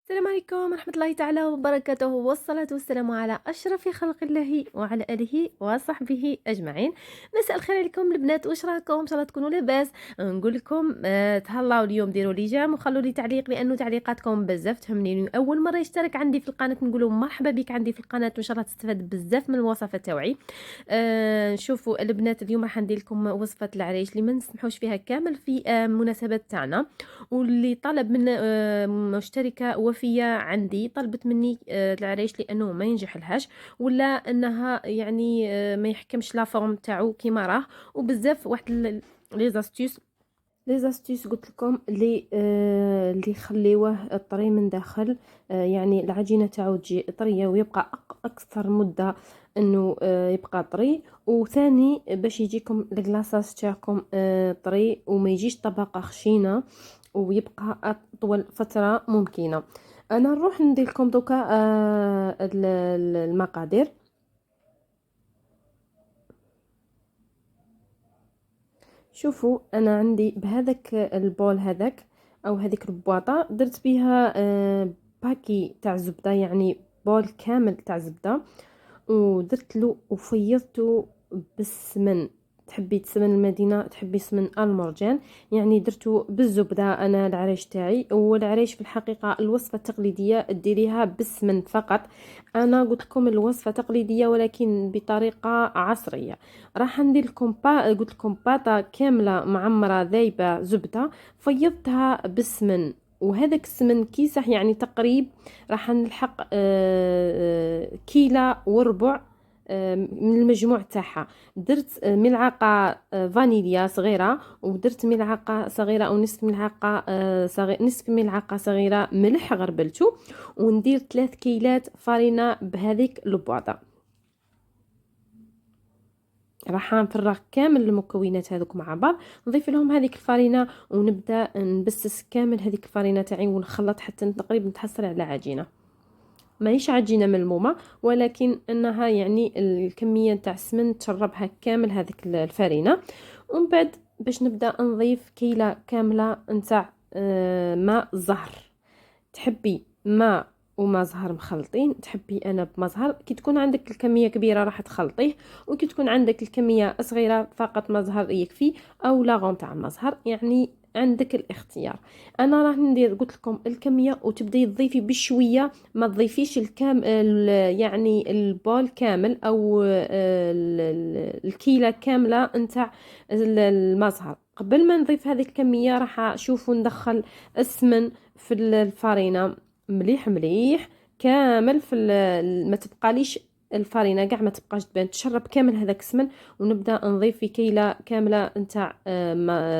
السلام عليكم ورحمة الله تعالى وبركاته، والصلاة والسلام على أشرف خلق الله وعلى آله وصحبه أجمعين. مساء الخير عليكم البنات، واش راكم؟ إن شاء الله تكونوا لاباس. نقول لكم تهلاو اليوم، ديروا لي جام وخلوا لي تعليق لأنه تعليقاتكم بزاف تهمني. أول مرة يشترك عندي في القناة نقول له مرحبا بك عندي في القناة، وإن شاء الله تستفاد بزاف من الوصفات تاوعي. شوفوا البنات، اليوم راح ندير لكم وصفة العريش اللي ما نسمحوش فيها كامل في المناسبات تاعنا، واللي طلب من مشتركة وفية عندي، طلبت مني العريش لأنه ما ينجح لهاش، ولا أنها يعني ما يحكمش لا فورم تاعو كيما راه. وبزاف واحد لي زاستيس قلت لكم اللي يخليوه طري من داخل. يعني العجينه تاعو تجي طريه ويبقى اكثر مده انه يبقى طري. وثاني باش يجيكم الكلاصاص تاعكم طري وما يجيش طبقه خشينه ويبقى اطول فتره ممكنه. انا نروح ندير لكم دوكا المقادير. شوفوا انا عندي بهذاك البول هذاك او هذيك البواطه درت بها باكي تاع زبده، يعني بول كامل تاع زبده، ودرت له وفيضته بالسمن. تحبي سمن المدينه، تحبي سمن المرجان، يعني درته بالزبده. انا العريش تاعي، والعريش في الحقيقه الوصفه التقليديه ديريها بالسمن فقط. انا قلت لكم الوصفه تقليديه ولكن بطريقه عصريه. راح ندير لكم قلت لكم باطه كامله معمره ذايبه زبده، فيضتها بالسمن. وهذاك السمن كيسح يعني تقريب راح نلحق كيلة وربع من المجموع تاعها. درت ملعقة فانيليا صغيرة، ودرت ملعقة صغيرة أو نصف ملعقة نصف ملعقة صغيرة ملح غربلته. وندير 3 كيلات فرينة بهذيك البواطة. راح نفرغ كامل المكونات هذوك مع بعض، نضيف لهم هذيك الفرينة ونبدا نبسس كامل هذيك الفرينة تاعي ونخلط حتى تقريبا نتحصل على عجينة. ماهيش عجينه ملمومه، ولكن انها يعني الكميه تاع السمن تشربها كامل هذيك الفرينه. ومن بعد باش نبدا نضيف كيله كامله نتاع ماء زهر. تحبي ماء وما زهر مخلطين، تحبي انا بما زهر. كي تكون عندك الكميه كبيره راح تخلطيه، وكي تكون عندك الكميه صغيره فقط ما زهر يكفي، او لاغون تاع ما زهر، يعني عندك الاختيار. انا راح ندير قلت لكم الكميه، وتبداي تضيفي بشويه، ما تضيفيش يعني البول كامل او الكيله كامله نتاع المزهر. قبل ما نضيف هذه الكميه راح شوفوا ندخل السمن في الفرينه مليح مليح كامل في ما تبقاليش الفرينه كاع ما تبقاش تبان، تشرب كامل هذاك السمن. ونبدا نضيف في كيله كامله نتاع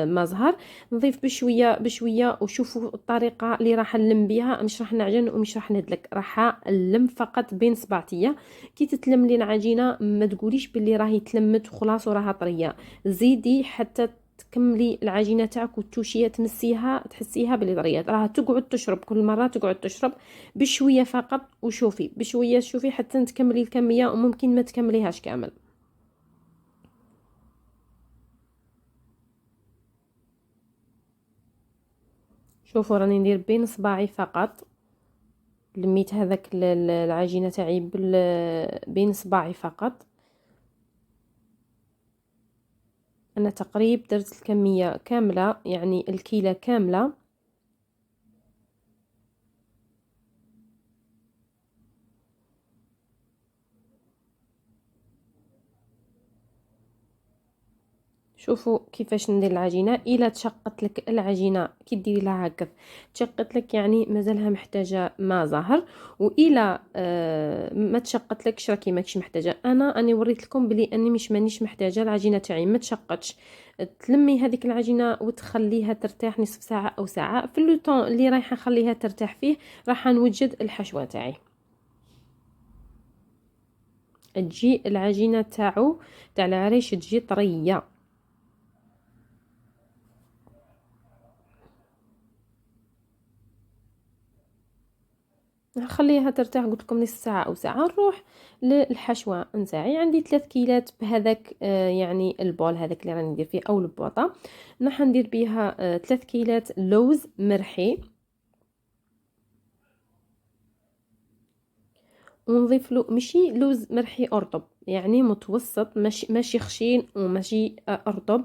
ما زهر، نضيف بشويه بشويه. وشوفوا الطريقه اللي راح نلم بها، مش راح نعجن ومش راح ندلك، راح نلم فقط بين صباعتيه. كي تتلم لي العجينه ما تقوليش باللي راهي تلمت وخلاص وراها طريه، زيدي حتى تكملي العجينه تاعك وتوشيها تمسيها تحسيها بلي طريات، راها تقعد تشرب كل مره تقعد تشرب بشويه فقط. وشوفي بشويه شوفي حتى تكملي الكميه، وممكن ما تكمليهاش كامل. شوفوا راني ندير بين صباعي فقط، لميت هذاك العجينه تاعي بين صباعي فقط. انا تقريب درت الكميه كامله، يعني الكيله كامله. شوفوا كيفاش ندير العجينه. الا تشقت لك العجينه كي ديري لها هكذا تشقت لك، يعني مازالها محتاجه ما زهر. والا ما تشقت لكش راكي ماكش محتاجه. انا اني وريت لكم بلي اني مش مانيش محتاجه العجينه تاعي ما تشقتش. تلمي هذيك العجينه وتخليها ترتاح نصف ساعه او ساعه. في لو طون اللي رايحه نخليها ترتاح فيه راح نوجد الحشوه تاعي. تجي العجينه تاع العريش تجي طريه. نخليها ترتاح قلت لكم نص ساعه او ساعه. نروح للحشوه نتاعي. عندي 3 كيلات بهذاك يعني البول هذاك اللي راني ندير فيه او البواطه. راح ندير بها 3 كيلات لوز مرحي. ونضيف له ماشي لوز مرحي ارطب، يعني متوسط، ماشي خشين وماشي ارطب.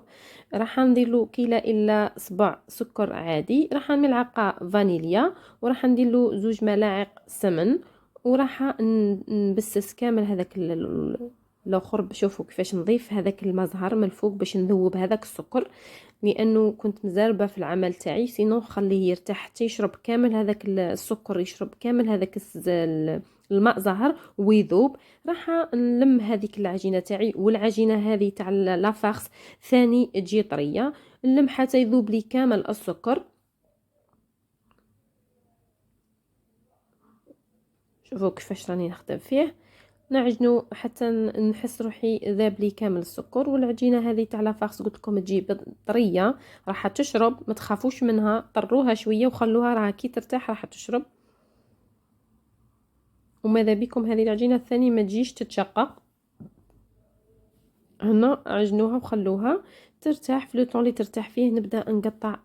راح ندير له كيله الا صبع سكر عادي، راح ملعقه فانيليا، وراح ندير له 2 ملاعق سمن، وراح نبسس كامل هذاك الاخر. شوفوا كيفاش نضيف هذاك المزهر من الفوق باش نذوب هذاك السكر، لانه كنت مزاربه في العمل تاعي، سينو خليه يرتاح حتى يشرب كامل هذاك السكر، يشرب كامل هذاك الماء زهر ويذوب. راح نلم هذيك العجينه تاعي، والعجينه هذه تاع لافارس ثاني تجي طريه، نلم حتى يذوب لي كامل السكر. شوفوا كيفاش راني نخدم فيه، نعجنو حتى نحس روحي ذاب لي كامل السكر. والعجينه هذه تاع لافارس قلت لكم تجي طريه، راح تشرب، ما تخافوش منها، طروها شويه وخلوها راها كي ترتاح راح تشرب. وماذا بكم هذه العجينه الثانيه ما تجيش تتشقق. هنا عجنوها وخلوها ترتاح. في لو طون اللي ترتاح فيه نبدا نقطع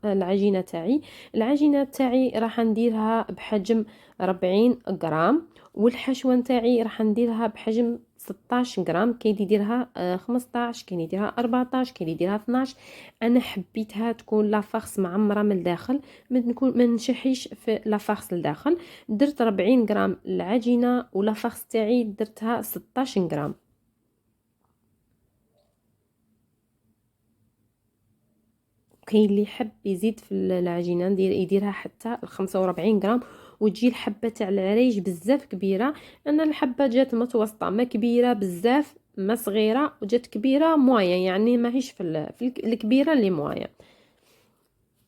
العجينه تاعي. العجينه تاعي راح نديرها بحجم 40 غرام، والحشوه نتاعي راح نديرها بحجم 16 غرام. كاين اللي يديرها 15، كاين يديرها 14، كاين يديرها 12. انا حبيتها تكون لافارس معمره من الداخل، ما نشحيش في لافارس لداخل. درت 40 غرام العجينه، ولافارس تاعي درتها 16 غرام. كاين اللي يحب يزيد في العجينه يديرها حتى 45 غرام، وتجي الحبه تاع العريش بزاف كبيره. انا الحبه جات متوسطه، ما كبيره بزاف ما صغيره، وجات كبيره مويه، يعني ماهيش في الكبيره اللي مويه.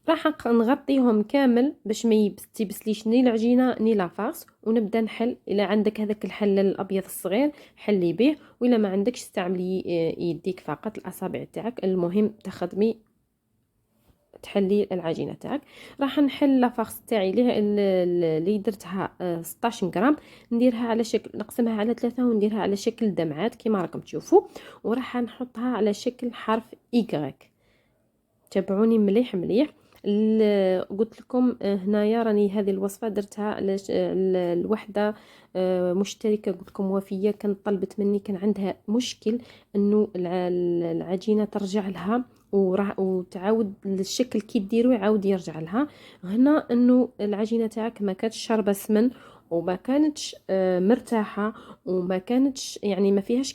راح نغطيهم كامل باش ما يبسليش ني العجينه ني لافارس. ونبدا نحل. الى عندك هذاك الحل الابيض الصغير حلي به، ولا ما عندكش استعملي يديك فقط، الاصابع تاعك. المهم تخدمي تحلي العجينه تاعك. راح نحل لافارس تاعي اللي درتها 16 غرام، نديرها على شكل، نقسمها على 3 ونديرها على شكل دمعات كيما راكم تشوفوا، وراح نحطها على شكل حرف إيكغيك. تابعوني مليح مليح. قلت لكم هنايا راني هذه الوصفه درتها على الوحده مشتركه قلت لكم وفيه، كانت طلبت مني، كان عندها مشكل انه العجينه ترجع لها وتعاود الشكل كي ديرو يعاود يرجع لها. هنا انه العجينه تاعك ما كانتش شاربه سمن، وما كانتش مرتاحه، وما كانتش يعني ما فيهاش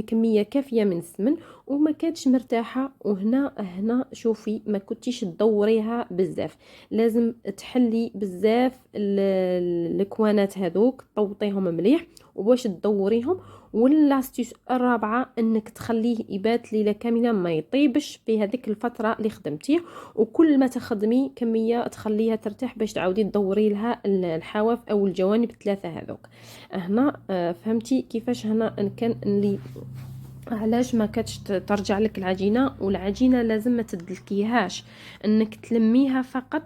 كميه كافيه من السمن، وما كانتش مرتاحه. وهنا شوفي ما كنتيش تدوريها بزاف، لازم تحلي بزاف الكوانات هذوك، طوطيهم مليح وباش تدوريهم. والاستيس الرابعه انك تخليه يبات ليله كامله ما يطيبش في هذيك الفتره اللي خدمتيه، وكل ما تخدمي كميه تخليها ترتاح باش تعاودي تدوري لها الحواف او الجوانب الثلاثه هذوك. هنا فهمتي كيفاش هنا كان اللي علاش ما كاتش ترجع لك العجينه. والعجينه لازم ما تدلكيهاش، انك تلميها فقط،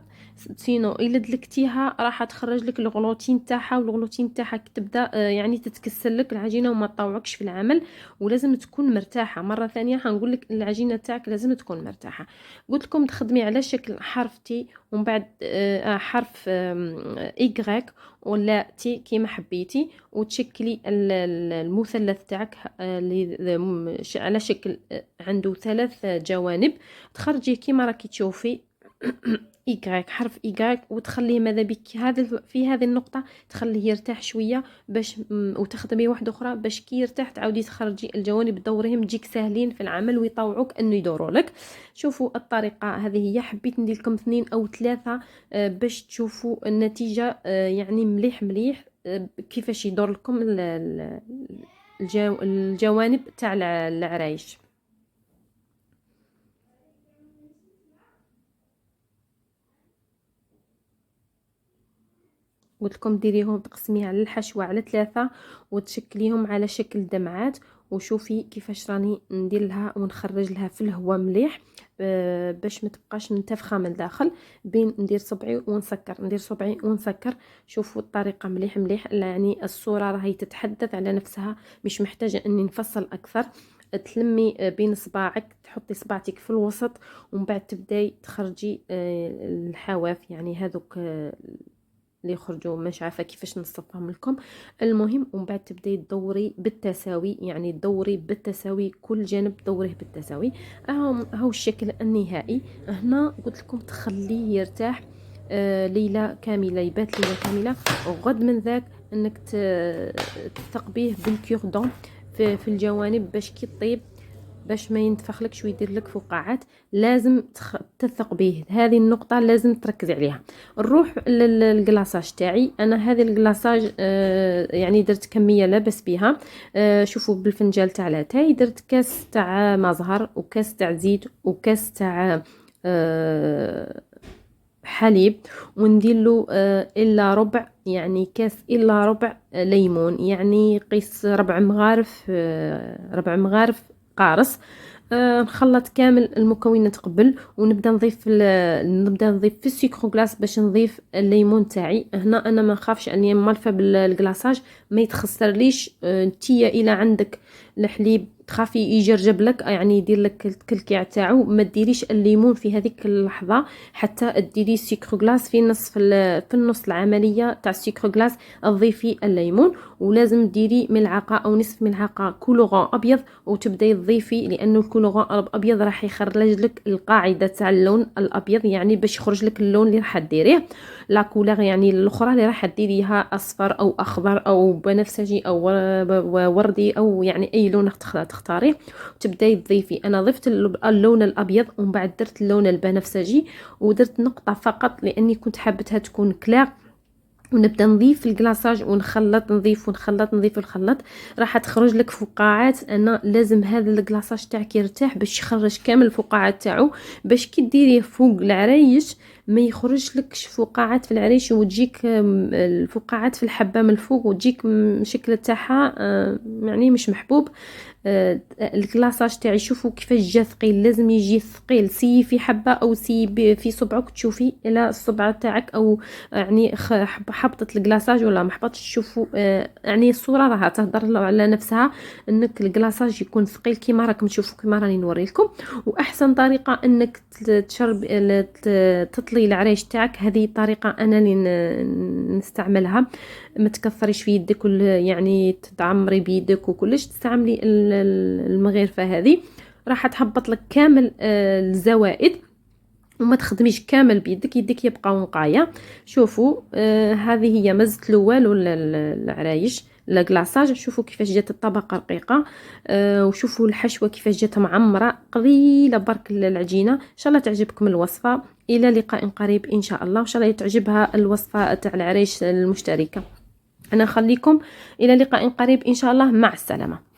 سينو الا دلكتيها راح تخرج لك الغلوتين تاعها، والغلوتين تاعها تبدا يعني تتكسر لك العجينه وما تطوعكش في العمل. ولازم تكون مرتاحه. مره ثانيه هنقول لك العجينه تاعك لازم تكون مرتاحه. قلت لكم تخدمي على شكل حرف تي، ومن بعد حرف إيكغيك ولا تي كيما حبيتي، وتشكلي المثلث تاعك على شكل عنده 3 جوانب، تخرجيه كيما راكي تشوفي إيكغيك، حرف إيكغيك، وتخليه ماذا بك في هذه النقطة تخليه يرتاح شوية باش وتخدمي واحدة أخرى باش كي يرتاح تعاودي تخرجي الجوانب تدوريهم تجيك سهلين في العمل ويطوعوك أنه يدوروا لك. شوفوا الطريقة هذه هي، حبيت ندير لكم 2 أو 3 باش تشوفوا النتيجة يعني مليح مليح كيفاش يدور لكم الجوانب تاع العرايش. قلت لكم ديريهم تقسميها على الحشوة على 3 وتشكليهم على شكل دمعات. وشوفي كيفاش راني ندير لها ونخرج لها في الهواء مليح باش ما تبقاش منتفخه من الداخل. بين ندير صبعي ونسكر، ندير صبعي ونسكر. شوفوا الطريقه مليح مليح، يعني الصوره راهي تتحدث على نفسها، مش محتاجه اني نفصل اكثر. تلمي بين صباعك، تحطي صباعتك في الوسط، ومن بعد تبداي تخرجي الحواف يعني هذوك اللي يخرجوا مش عارفه كيفاش نصفهم لكم. المهم ومن بعد تبداي تدوري بالتساوي، يعني تدوري بالتساوي كل جانب دوريه بالتساوي. هاو الشكل النهائي. هنا قلت لكم تخليه يرتاح ليله كامله، يبات ليله كامله، وغد من ذاك انك تثقبيه بالكوردون في الجوانب باش كي طيب باش ما ينتفخلكش ويدير لك فقاعات. لازم تثق به، هذه النقطه لازم تركز عليها. نروح للكلاصاج تاعي. انا هذه الكلاصاج يعني درت كميه لا باس بها. شوفوا بالفنجال تاع لاتاي درت كاس تاع مزهر وكاس تاع زيت وكاس تاع حليب، وندير له الا ربع، يعني كاس الا ربع ليمون، يعني قيس ربع مغارف قارص. نخلط كامل المكونات قبل ونبدا نضيف في السكر غلاس باش نضيف الليمون تاعي. هنا انا ما نخافش اني مالفه بالكلاصاج ما يتخسرليش. نتيا الى عندك الحليب تخافي يجرجب لك، يعني يدير لك الكلكيع تاعو، ما ديريش الليمون في هذيك اللحظه حتى ديري سكر غلاس في النص العمليه تاع السكر غلاس تضيفي الليمون. ولازم ديري ملعقه او نصف ملعقه كولورون ابيض وتبداي تضيفي، لانه الكولورون الابيض راح يخرج لك القاعده تاع اللون الابيض، يعني باش يخرج لك اللون اللي راح ديريه لا كولور، يعني الاخرى اللي راح ديريها اصفر او اخضر او بنفسجي او وردي او يعني اي لون تختاريه وتبداي تضيفي. انا ضفت اللون الابيض ومن بعد درت اللون البنفسجي ودرت نقطه فقط لاني كنت حابتها تكون كلير. ونبدا نضيف الكلاصاج ونخلط، نضيف راح تخرج لك فقاعات. انا لازم هذا الكلاصاج تاعك يرتاح باش يخرج كامل الفقاعات تاعو، باش كي ديريه فوق العرايش ما يخرج لكش فقاعات في العريش وتجيك الفقاعات في الحبه من الفوق وتجيك الشكل تاعها يعني مش محبوب. الكلاصاج تاعي شوفوا كيفاش جا ثقيل، لازم يجي ثقيل. سي في حبه او سي في صبعك تشوفي الى الصبع تاعك او يعني حبطت الكلاصاج ولا ما حبطتش. تشوفوا يعني الصوره راها تهضر على نفسها انك الكلاصاج يكون ثقيل كيما راكم تشوفوا كيما راني نوري لكم. واحسن طريقه انك تشرب تطلي العريش تاعك، هذه طريقه انا اللي نستعملها. ما تكثريش في يدك يعني تعمري بيدك وكلش، تستعملي المغرفه هذه راح تهبط لك كامل الزوائد وما تخدميش كامل بيدك، يدك يبقى نقايه. شوفوا هذه هي مزت الاول ولا العرايش لاكلاصاج. شوفوا كيفاش جات الطبقه رقيقه وشوفوا الحشوه كيفاش جات معمره قليله برك العجينه. ان شاء الله تعجبكم الوصفه. الى لقاء قريب ان شاء الله، وان شاء الله تعجبها الوصفه تاع العريش المشتركه. انا خليكم الى لقاء قريب ان شاء الله، مع السلامه.